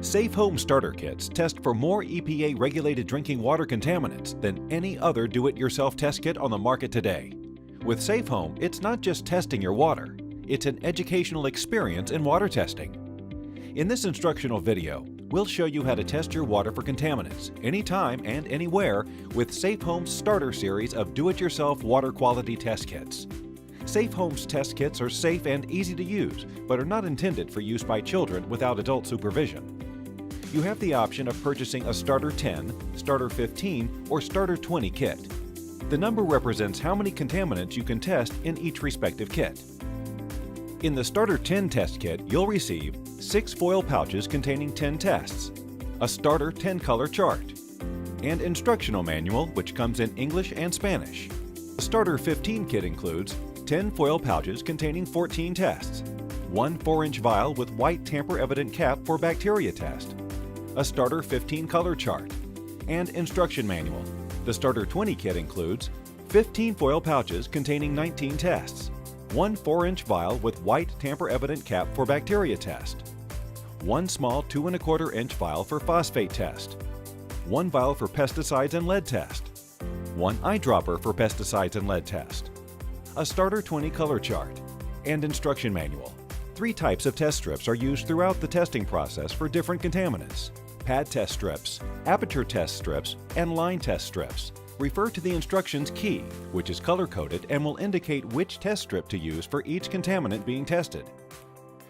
Safe Home Starter Kits test for more EPA-regulated drinking water contaminants than any other do-it-yourself test kit on the market today. With Safe Home, it's not just testing your water, it's an educational experience in water testing. In this instructional video, we'll show you how to test your water for contaminants, anytime and anywhere, with Safe Home's starter series of do-it-yourself water quality test kits. Safe Home's test kits are safe and easy to use, but are not intended for use by children without adult supervision. You have the option of purchasing a Starter 10, Starter 15, or Starter 20 kit. The number represents how many contaminants you can test in each respective kit. In the Starter 10 test kit, you'll receive 6 foil pouches containing 10 tests, a Starter 10-color chart, and instructional manual which comes in English and Spanish. The Starter 15 kit includes 10 foil pouches containing 14 tests, 1 4-inch vial with white tamper-evident cap for bacteria test, a Starter 15 color chart, and instruction manual. The Starter 20 kit includes 15 foil pouches containing 19 tests, 1 4-inch vial with white tamper-evident cap for bacteria test, 1 small 2 1/4-inch vial for phosphate test, 1 vial for pesticides and lead test, 1 eyedropper for pesticides and lead test, a Starter 20 color chart, and instruction manual. 3 types of test strips are used throughout the testing process for different contaminants: pad test strips, aperture test strips, and line test strips. Refer to the instructions key, which is color-coded and will indicate which test strip to use for each contaminant being tested.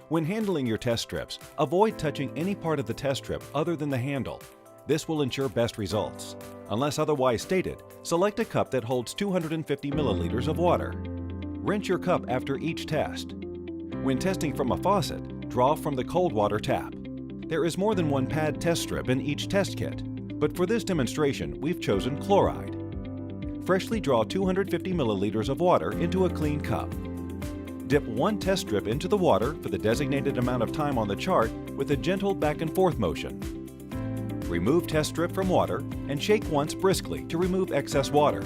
When handling your test strips, avoid touching any part of the test strip other than the handle. This will ensure best results. Unless otherwise stated, select a cup that holds 250 milliliters of water. Rinse your cup after each test. When testing from a faucet, draw from the cold water tap. There is more than one pad test strip in each test kit, but for this demonstration, we've chosen chloride. Freshly draw 250 milliliters of water into a clean cup. Dip 1 test strip into the water for the designated amount of time on the chart with a gentle back and forth motion. Remove test strip from water and shake once briskly to remove excess water.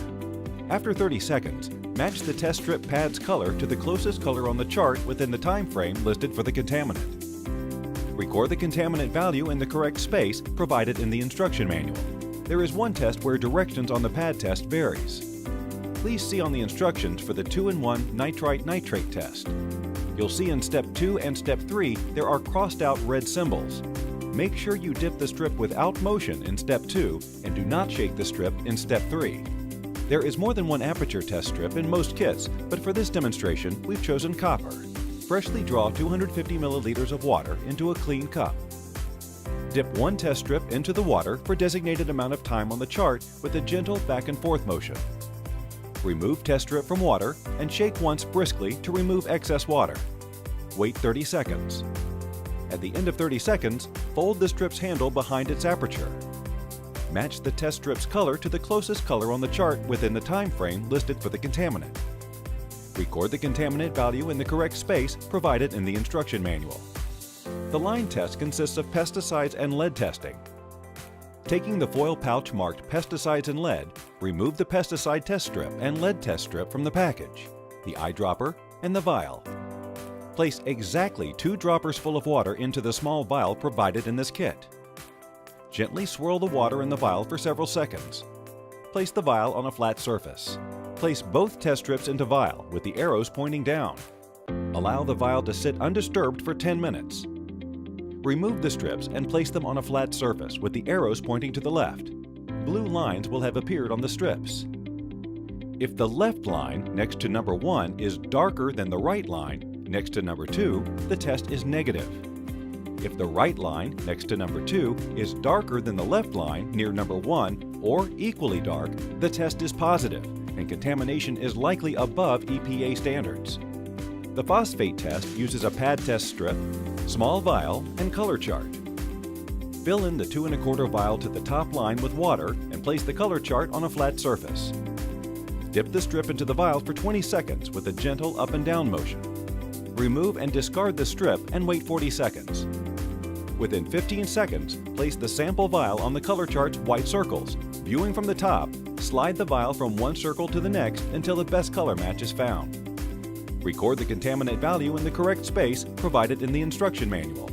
After 30 seconds, match the test strip pad's color to the closest color on the chart within the time frame listed for the contaminant. Record the contaminant value in the correct space provided in the instruction manual. There is one test where directions on the pad test varies. Please see on the instructions for the 2-in-1 nitrite test. You'll see in Step 2 and Step 3 there are crossed out red symbols. Make sure you dip the strip without motion in Step 2 and do not shake the strip in Step 3. There is more than one aperture test strip in most kits, but for this demonstration we've chosen copper. Freshly draw 250 milliliters of water into a clean cup. Dip 1 test strip into the water for designated amount of time on the chart with a gentle back and forth motion. Remove test strip from water and shake once briskly to remove excess water. Wait 30 seconds. At the end of 30 seconds, fold the strip's handle behind its aperture. Match the test strip's color to the closest color on the chart within the time frame listed for the contaminant. Record the contaminant value in the correct space provided in the instruction manual. The line test consists of pesticides and lead testing. Taking the foil pouch marked pesticides and lead, remove the pesticide test strip and lead test strip from the package, the eyedropper, and the vial. Place exactly 2 droppers full of water into the small vial provided in this kit. Gently swirl the water in the vial for several seconds. Place the vial on a flat surface. Place both test strips into vial with the arrows pointing down. Allow the vial to sit undisturbed for 10 minutes. Remove the strips and place them on a flat surface with the arrows pointing to the left. Blue lines will have appeared on the strips. If the left line next to number 1 is darker than the right line next to number 2, the test is negative. If the right line next to number 2 is darker than the left line near number 1 or equally dark, the test is positive and contamination is likely above EPA standards. The phosphate test uses a pad test strip, small vial, and color chart. Fill in the 2 1/4 vial to the top line with water and place the color chart on a flat surface. Dip the strip into the vial for 20 seconds with a gentle up and down motion. Remove and discard the strip and wait 40 seconds. Within 15 seconds, place the sample vial on the color chart's white circles. Viewing from the top, slide the vial from one circle to the next until the best color match is found. Record the contaminant value in the correct space provided in the instruction manual.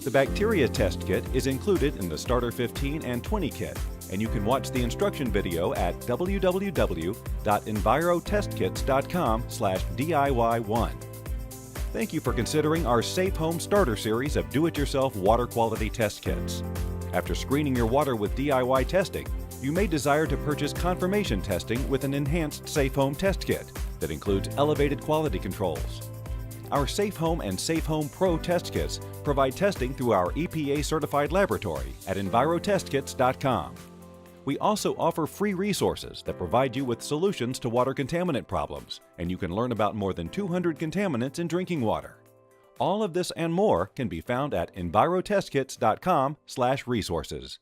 The bacteria test kit is included in the Starter 15 and 20 kit, and you can watch the instruction video at www.envirotestkits.com/DIY1. Thank you for considering our Safe Home Starter series of do-it-yourself water quality test kits. After screening your water with DIY testing, you may desire to purchase confirmation testing with an enhanced Safe Home test kit that includes elevated quality controls. Our Safe Home and Safe Home Pro test kits provide testing through our EPA-certified laboratory at envirotestkits.com. We also offer free resources that provide you with solutions to water contaminant problems, and you can learn about more than 200 contaminants in drinking water. All of this and more can be found at envirotestkits.com/resources.